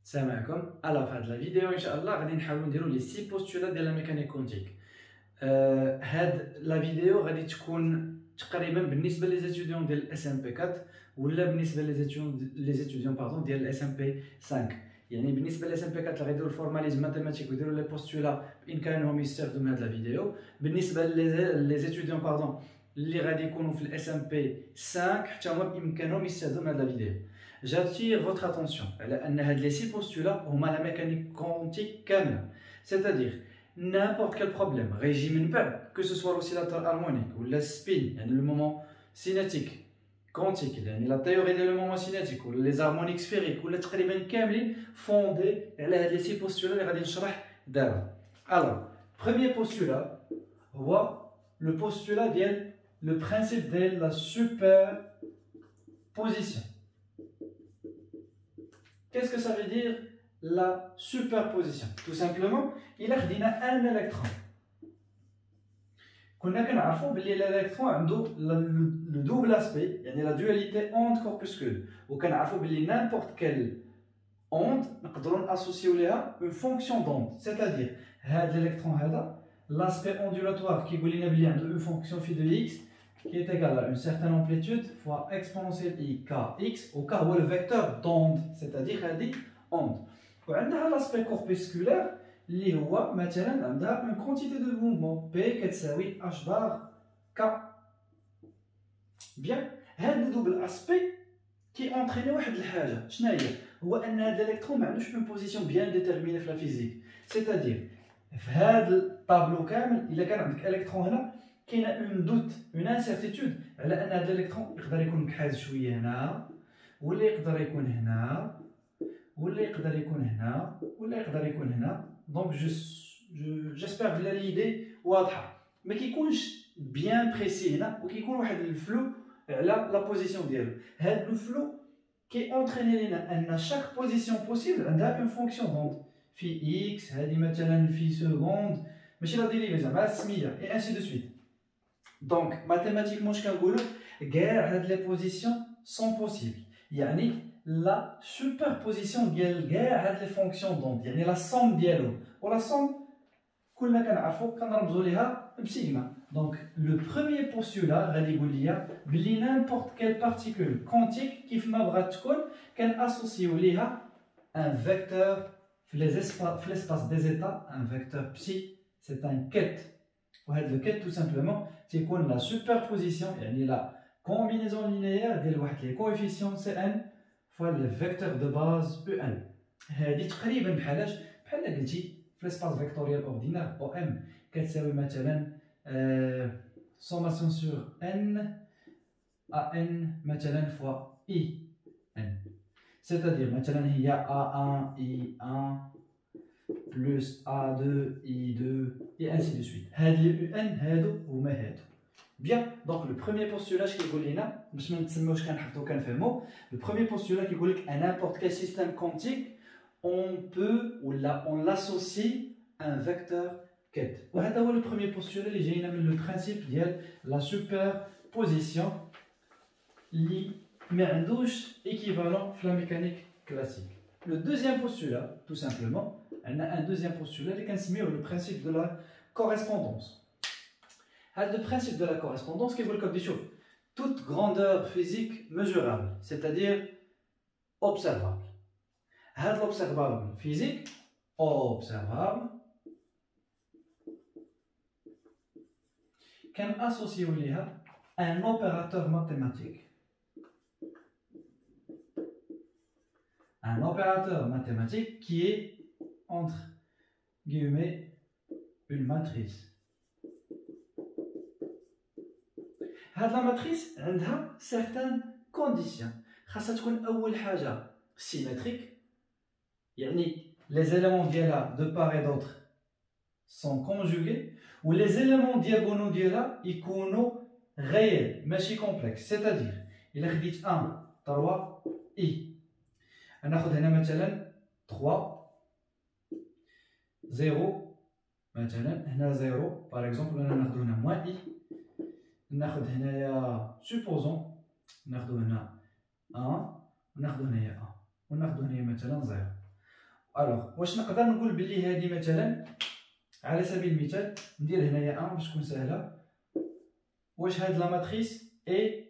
Salam alaikum. Alors, dans la vidéo, Inch'Allah, on va نديرو les 6 postulats de la mécanique quantique. La vidéo غادي تكون تقريبا بالنسبه les étudiants ديال SMP4 ولا بالنسبه les étudiants pardon ديال SMP5. يعني بالنسبه ل SMP4 اللي غيديروا الفورماليزم ماتيماتيك ويديروا لي بوستولا بامكانهم يستافدوا من هذه الفيديو. بالنسبه les étudiants pardon اللي غادي يكونوا في SMP5 حتى هما بامكانهم يستافدوا من هذه الفيديو. J'attire votre attention على أن هاد les 6 postulats هما la mécanique quantique كاملة. C'est-à-dire n'importe quel problème régi من بعد que ce soit l'oscillateur harmonique ou le spin يعني le moment cinétique quantique يعني la théorie ديال le moment cinétique ou les harmoniques sphériques ولا تقريبا كاملين fondés على هاد les 6 postulats اللي غادي نشرح دابا. Alors premier postulat هو le postulat ديال le principe ديال la superposition. Qu'est-ce que ça veut dire la superposition? Tout simplement, il a un électron. كنا كنعرفوا بلي l'électron عنده le double aspect, يعني la dualité onde-corpuscule. وكنعرفوا بلي n'importe quelle onde نقدروا ناسوسيو ليها une fonction d'onde. C'est-à-dire, هذا l'électron هذا l'aspect ondulatoire qui يقول لنا بلي عنده une fonction phi de x qui est égale à une certaine amplitude fois exponentielle i kx, au cas où le vecteur d'onde, c'est-à-dire هذه onde. وعندها l'aspect corpusculaire اللي هو مثلا عندها une quantité de mouvement p كتساوي h bar k. Bien, هذا double aspect qui entraîne واحد الحاجه شنو هي؟ هو ان هذا الالكترون ما عندوش une position bien déterminée في la physique. C'est-à-dire في هذا الطابلو كامل الا كان عندك الكترون هنا كاينه اون دوت اون انسيرتيتود على ان هذا الالكترون يقدر يكون مكحاز شويه هنا ولا يقدر يكون هنا ولا يقدر يكون هنا ولا يقدر يكون هنا. دونك جيسبر بلا ليدي واضحه. ما كيكونش بيان بريسي هنا وكيكون واحد الفلو على لا بوزيسيون ديالو. هذا الفلو كي اونتريني لنا ان شاك بوزيسيون بوسيبل عندها اون فونكسيون دونك في اكس هذه مثلا في سكوند ماشي لا ديريفي زعما السميه اي انسي دو سويت. Donc, mathématiquement, je peux les positions sont possibles. يعني la superposition de les fonctions d'onde. يعني la somme dialogue. Ou la somme, كلنا كنعرفوا كنرمزوا ليها بسيغما. Donc, le premier postulat, بلي n'importe quelle particule quantique كيف ما بغات تكون كنأسوسيو ليها un vecteur في l'espace des états, un vecteur psi, c'est un ket. وهذا الكت tout simplement تيكون la superposition يعني la combinaison linéaire ديال واحد les coefficients Cn fois le vecteur de base En. هذه تقريبا بحالاش بحال قلتي في l'espace vectoriel ordinaire OM كتساوي مثلا sommation sur n à n مثلا fois I n. C'est-à-dire مثلا هي A1 I1 plus A2, I2, et ainsi de suite. هادي UN هادو هما هادو. Bien, donc le premier postulat qui يقول لنا باش ما نتسموش كنحفظو كنفهمو. Le premier postulat qui يقول لك à n'importe quel système quantique on peut ou là on l'associe à un vecteur ket. وهذا هو le premier postulat اللي جاينا من le principe ديال la superposition اللي ما عندوش équivalent في la mécanique classique. Le deuxième postulat, tout simplement, on a un deuxième postulat qui est le principe de la correspondance. Le principe de la correspondance qui veut dire que toute grandeur physique mesurable, c'est-à-dire observable. L'observable physique, observable, can associer un opérateur mathématique. Un opérateur mathématique qui est entre guillemets une matrice. La matrice a certaines conditions. خاصها تكون أول حاجة symétrique. يعني les éléments ديالها de part et d'autre sont conjugués ou les éléments diagonaux ديالها يكونوا réels ماشي complexes. C'est-à-dire إلا خديت 1 3 I ناخذ هنا مثلا 3 0 مثلا هنا 0 باغ اكزومبل انا ناخذ هنا موان اي ناخذ هنايا سوبوزون ناخذ هنا 1 وناخذ هنايا 1 وناخذ هنايا مثلا 0 الوغ واش نقدر نقول بلي هذه مثلا على سبيل المثال ندير هنايا 1 باش تكون سهله. واش هاد لا ماتريس اي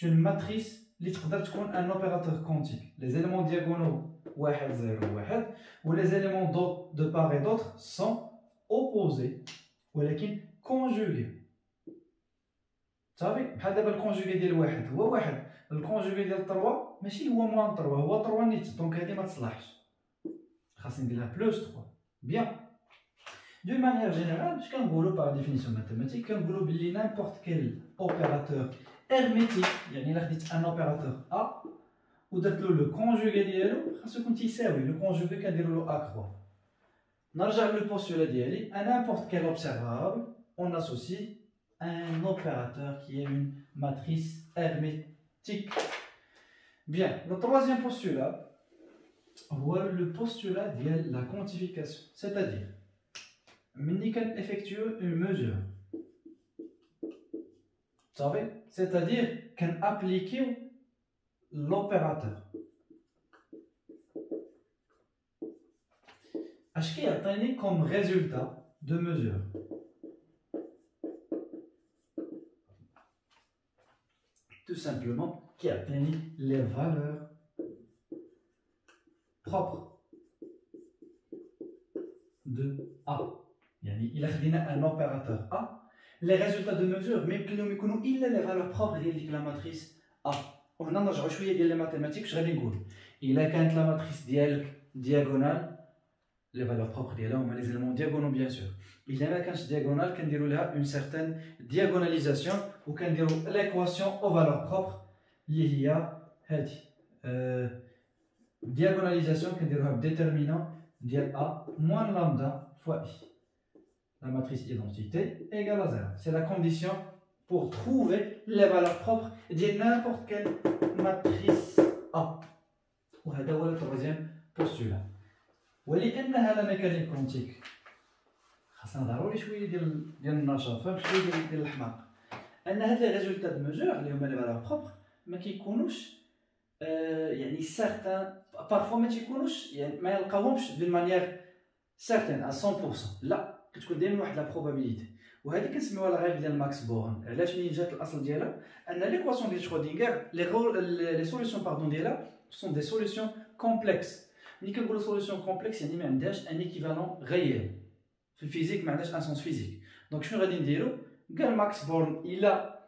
اون ماتريس اللي تقدر تكون ان اوبيراتور كونتيك. لي زيليمون دياغونو 1 0 1 و لي زيليمون دو بار اي دوطر سون اوبوزي ولكن كونجوغي. صافي بحال دابا الكونجوغي ديال واحد هو واحد، الكونجوغي ديال 3 ماشي هو موان 3 هو 3 نيت، دونك هادي ما تصلحش، خاصني ندير لها بلوس 3. بيان دو مانيير جينيرال اش كنقولوا باغ ديفينيسيون ماتيماتيك؟ كنقولوا بلي نيمبورت كيل اوبيراتور هيرميتيك، يعني الا خديت ان اوبيراتور ا ودرت له لو كونجوغي ديالو خاصو يكون تيساوي لو كونجوغي كنديروا له ا كرو. نرجع للبوستولا ديالي، à n'importe quel observable on associe un opérateur qui est une matrice hermétique. Bien, le troisième postulat, voilà le postulat de la quantification, c'est-à-dire, ملي كنeffectue une mesure, c'est-à-dire كنappliquer l'opérateur. اش كيعطيني comme résultat de mesure؟ tout simplement كيعطيني les valeurs propres de A. يعني إلا خدينا un opérateur A les résultats de mesure ما يمكن لهم يكونوا إلا les valeurs propres ديال ديك لا ماتريس A. وهنا نرجعوا شوية ديال لي ماتيماتيك. اش غادي نقول؟ إلا كانت لا ماتريس ديالك diagonale les valeurs propres ديالها هما les éléments diagonaux bien sûr. إلا ما كانش diagonale كنديروا لها une certaine diagonalisation وكنديروا l'équation aux valeurs propres اللي هي هادي diagonalisation كنديروها بديترمينون ديال A moins lambda fois I. La matrice identité égale à 0. C'est la condition pour trouver les valeurs propres de n'importe quelle matrice A. وهذا هو le troisième postulat. ولأنها لا ميكانيك كونتيك خاصنا ضروري شويه ديال النشاط، فهم شويه ديال الحماق، ان هاد لي ريزولتا دو ميزور اللي هما لي فالور بروبر ما كيكونوش يعني سارتان بارفوا ما تيكونوش يعني ما يلقاوهمش دون مانيير سارتان 100%، لا كتكون دائما واحد لا بروبابيليتي. وهذه كنسميوها لا ريغل ديال ماكس بورن. علاش؟ منين جات الاصل ديالها ان ليكواسيون ديال شرودينغر لي سوليوشن باردون ديالها سون دي سوليوشن كومبلكس. ملي كنقولوا سوليوشن كومبلكس يعني ما عندهاش ان ايكيفالون غيال في الفيزيك، ما عندهاش ان سونس فيزيك. دونك شنو غادي نديرو؟ قال ماكس بورن الا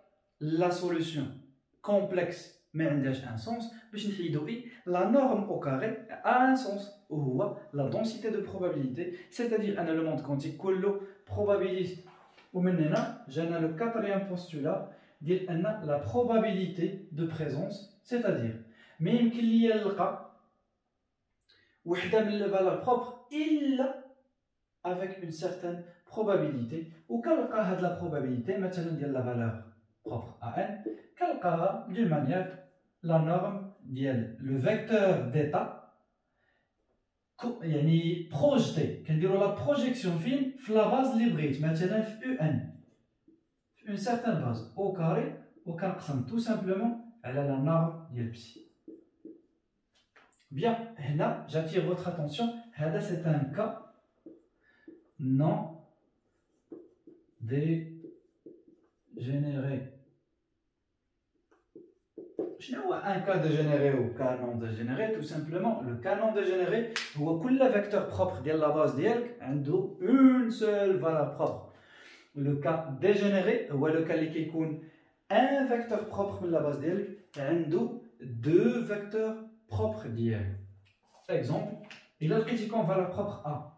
لا سوليوشن كومبلكس ما عندهاش ان سونس باش نحيدو اي لا نورم او كاري ان سونس وهو لا دونسيتي دو بروبابيليتي، سيتادير ان لو موند كونتيك كله بروبابيليست. ومن هنا جانا لو كاتريام بوستولا ديال ان لا بروبابيليتي دو بريزونس، سيتادير ما يمكن ليا نلقى وحده من لي فالور بروبر الا avec une certaine probabilité. وكنلقى هاد لا probabilité مثلا ديال لا valeur propre à n كنلقاها d'une manière la norme ديال le vecteur d'état يعني projeté. كنديروا لا بروجيكسيون فين؟ في لا باز اللي بغيت، مثلا في un في une certaine base au carré وكنقسم tout simplement على la norme ديال psi. Bien, هنا j'attire votre attention, هذا c'est un cas non dégénéré. شنو هو un cas dégénéré ou cas non dégénéré؟ tout simplement le cas non dégénéré هو كل vecteur propre ديال la base ديالك عنده une seule valeur propre. le cas dégénéré هو le cas اللي كيكون un vecteur propre من la base ديالك عنده deux vecteurs propres ديالو. exemple إلا لقيتي كون valeur propre A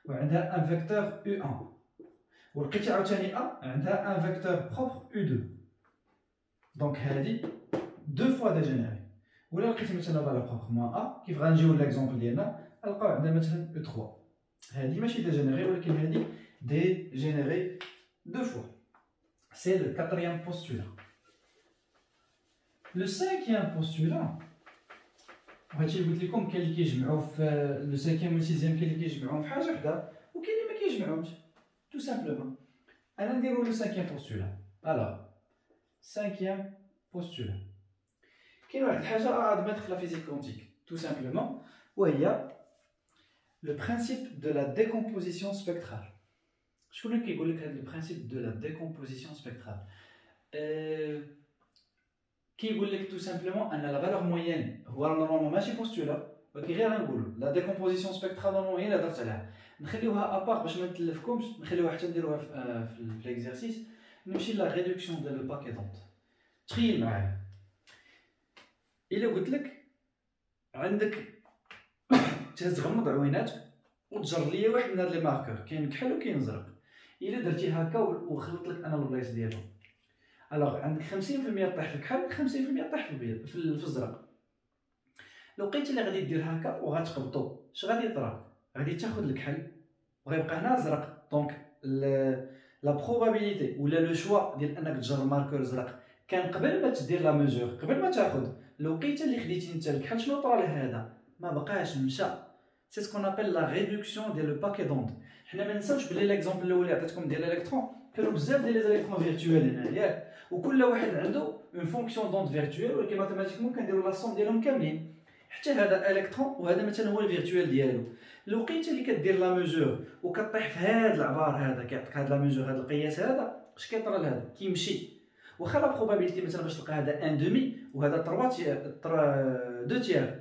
وعندها un vecteur U1 ولقيتي عاوتاني A عندها un vecteur propre U2، دونك هادي deux fois dégénéré. ولا لقيتي مثلا valeur propre moins A كيف غنجيو ليكزومبل ديالنا نلقاو عندنا مثلا U3، هادي ماشي dégénéré ولكن هادي dégénéré deux fois. C'est le quatrième postulat. Le cinquième postulat هادشي اللي قلت لكم كاين اللي كيجمعوا في لو سانكيام و سيزيام، كاين اللي كيجمعوهم في حاجه وحده وكاين اللي ما كيجمعوهمش تو سامبلومون. انا نديرو لو سانكيام بوستولا. الوغ سانكيام بوستولا كاين واحد الحاجه ادميتر في لا فيزيك كونتيك تو سامبلومون، وهي Le principe de la décomposition spectrale. Je connais qui dit le principe de la décomposition spectrale. Qui dit tout simplement que la valeur moyenne, normalement, ماشي postulat, ولكن غير نقولوا la décomposition spectrale normalement هي اللي درت عليها. نخليوها ابار باش ما نتلفكمش، نخليوها حتى نديروها في l'exercice. نمشي لا réduction ديال لو باكي دونت. تخيل معايا. إلا قلت لك عندك تهز غمض عويناتك وتجر ليا واحد من هاد لي ماركور، كاين كحل وكاين زرق. الا درتي هكا وخلط لك انا البلايص ديالهم، الوغ عندك 50% طيح في الكحل، 50% طيح في البيض في الزرق. لو لقيتي اللي غادي دير هكا وغتقبطو، اش غادي يطرا؟ غادي تاخذ الكحل وغيبقى هنا زرق. دونك لا بروبابيليتي ولا لو شوا ديال انك تجر ماركور زرق كان قبل ما تدير لا ميزور، قبل ما تاخذ. لو لقيتي اللي خديتي انت الكحل، شنو طرا لهذا؟ ما بقاش، مشى. سي سكون ابل لا ريدكسيون ديال لو باكي دوند. حنا ما ننساوش بلي ليكزامبل الاول اللي عطيتكم ديال الالكترون كانوا بزاف ديال لي زالكترون فيرتوال هنا ياك، وكل واحد عنده اون فونكسيون دوند فيرتوال، ولكن ماتيماتيكمون كنديروا لا سوم ديالهم كاملين. حتى هذا الكترون وهذا مثلا هو الفيرتوال ديالو. لو لقيتي اللي كدير لا ميزور وكطيح في هذا العبار هذا، كيعطيك هذا لا ميزور، هذا القياس هذا، اش كيطرى لهذا؟ كيمشي. واخا لا بروبابيليتي مثلا باش تلقى هذا ان دومي وهذا 2 تيير،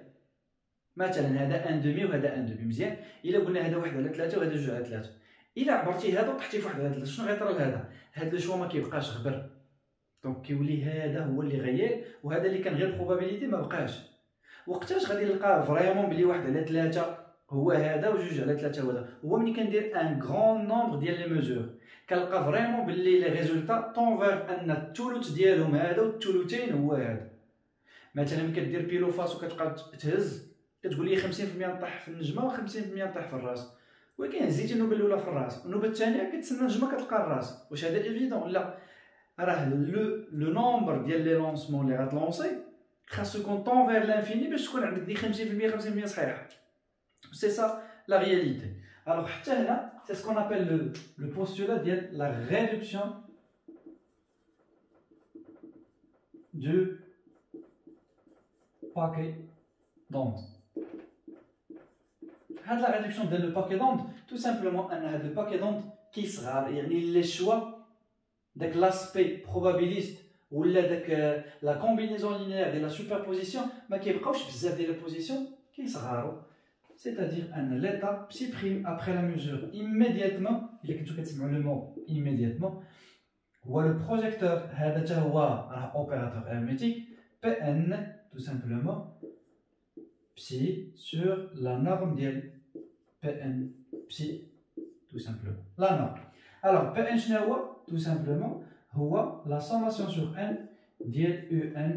مثلا هذا ان دومي وهذا ان دومي، مزيان. الا قلنا هذا 1 على 3 وهذا 2 على 3، الا عبرتي هذا وطحتي في 1 على 3، شنو غيطرى لهذا؟ هذا الشوا ما كيبقاش غبر، دونك كيولي هذا هو اللي غيال، وهذا اللي كان غير بروبابيليتي ما بقاش. وقتاش غادي نلقى فريمون بلي 1 على 3 هو هذا و2 على 3 هو هذا؟ هو ملي كندير ان غران نومبر ديال لي ميزور، كنلقى فريمون بلي لي ريزولتا طونفير ان الثلث ديالهم هذا والثلثين هو هذا. مثلا ملي كدير بيلو فاس وكتبقى تهز، كتقول لي 50% نطيح في النجمه و50% نطيح في الراس، ولكن هزيتي النوبه الاولى في الراس والنوبه الثانيه كتسنى النجمه كتلقى الراس. واش هذا ايفيدون؟ لا، راه لو نومبر ديال لي لونسمون اللي غتلونسي خاصو يكون طونفير لانفيني باش تكون عندك دي 50% صحيحه. سي سا لا رياليتي. الوغ حتى هنا سي سكون ابل لو بوستولا ديال لا ريدكسيون دو باكي دوند. هاد لا ريدكسيون ديال لو باكي دوند تو سامبلومون ان هاد لو باكي دوند كيصغر، يعني لي شوا داك لاسبي بروبابيليست ولا داك لا كومبينيزون لينيير ديال لا سوبربوزيسيون ما كيبقاوش بزاف ديال لي بوزيسيون كيصغروا. C'est-à-dire que l'état psi prime après la mesure immédiatement, il est que tu le mot immédiatement, ou le projecteur, c'est opérateur hermétique, Pn tout simplement psi sur la norme d'L. Pn psi tout simplement la norme. Alors Pn tout simplement la sommation sur n d'L un.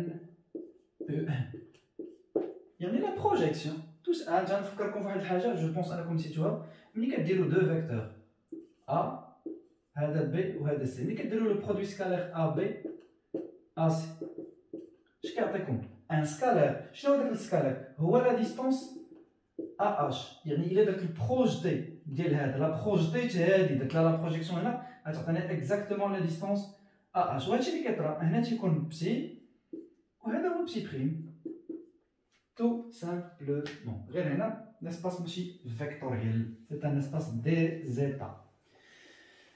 Il y en a la projection. tous غنفكركم في واحد الحاجه جو بونس انكم نسيتوها. ملي كديروا دو فيكتور ا هذا بي وهذا سي، ملي كديروا لو برودوي سكالير ا بي ا سي، اش كيعطيكم؟ ان سكالير. شنو هذاك السكالير؟ هو لا ديستونس ا اش، يعني الا درت البروجتي ديال هذا لا بروجتيت هذه درت لها لا بروجيكسيون هنا غتعطينا اكزاكتومون لا ديستونس ا اش. وهادشي اللي كيطرا هنا تيكون بسي وهذا هو بسي بريم tout simplement. غير هنا l'espace ماشي فيكتوريال، c'est un espace des états.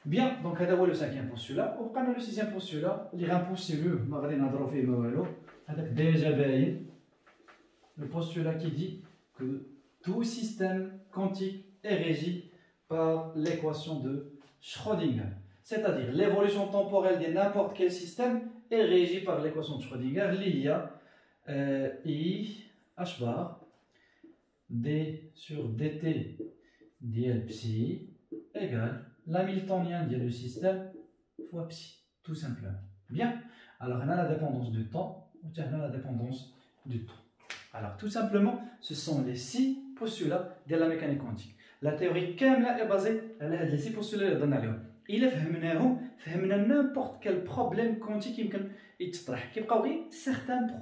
Bien, donc هذا هو لو سانكيام بوستولا. وبقى لنا لو سيزيام بوستولا اللي غنبوسيلوه ما غادي نهضروا فيه ما والو، هذاك ديجا باين. Le postulat qui dit que tout système quantique est régi par l'équation de Schrödinger. C'est-à-dire l'évolution temporelle de n'importe quel système est régie par l'équation de Schrödinger, liée à I h bar d sur dt dl psi égale l'hamiltonien dl du système fois psi, tout simplement. Bien, alors on a la dépendance du temps, on a la dépendance du temps. Alors tout simplement, ce sont les 6 postulats de la mécanique quantique. La théorie كاملة est basée على هاد les 6 postulats اللي هضرنا عليهم. إلا فهمناهم فهمنا n'importe quel problème quantique يمكن يتطرح. كيبقاو غير certaines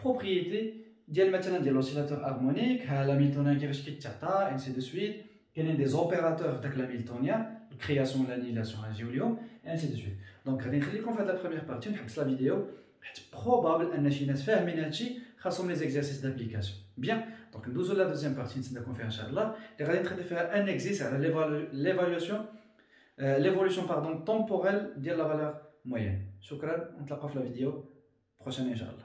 propriétés ديال مثلا ديال لوسيلاتور هارمونيك، ها لاميلتونيان كيفاش كيتعطى انسي دو سويت، كاينين دي زوبيراتور في داك لاميلتونيان، الكرياسيون لانيلاسيون غنجيو اليوم انسي دو سويت. دونك غادي نخليكم في هاد لا بروميير بارتي نحبس لا فيديو حيت بروبابل ان شي ناس فاهمين هادشي خاصهم لي زيكزارسيس دابليكاسيون. بيان دونك ندوزو لا دوزيام بارتي نتسناكم فيها ان شاء الله اللي غادي نتخدم فيها ان اكزيس على l'évolution pardon temporelle ديال لا فالور موين. شكرا ونتلاقاو في الفيديو بروشين ان شاء الله.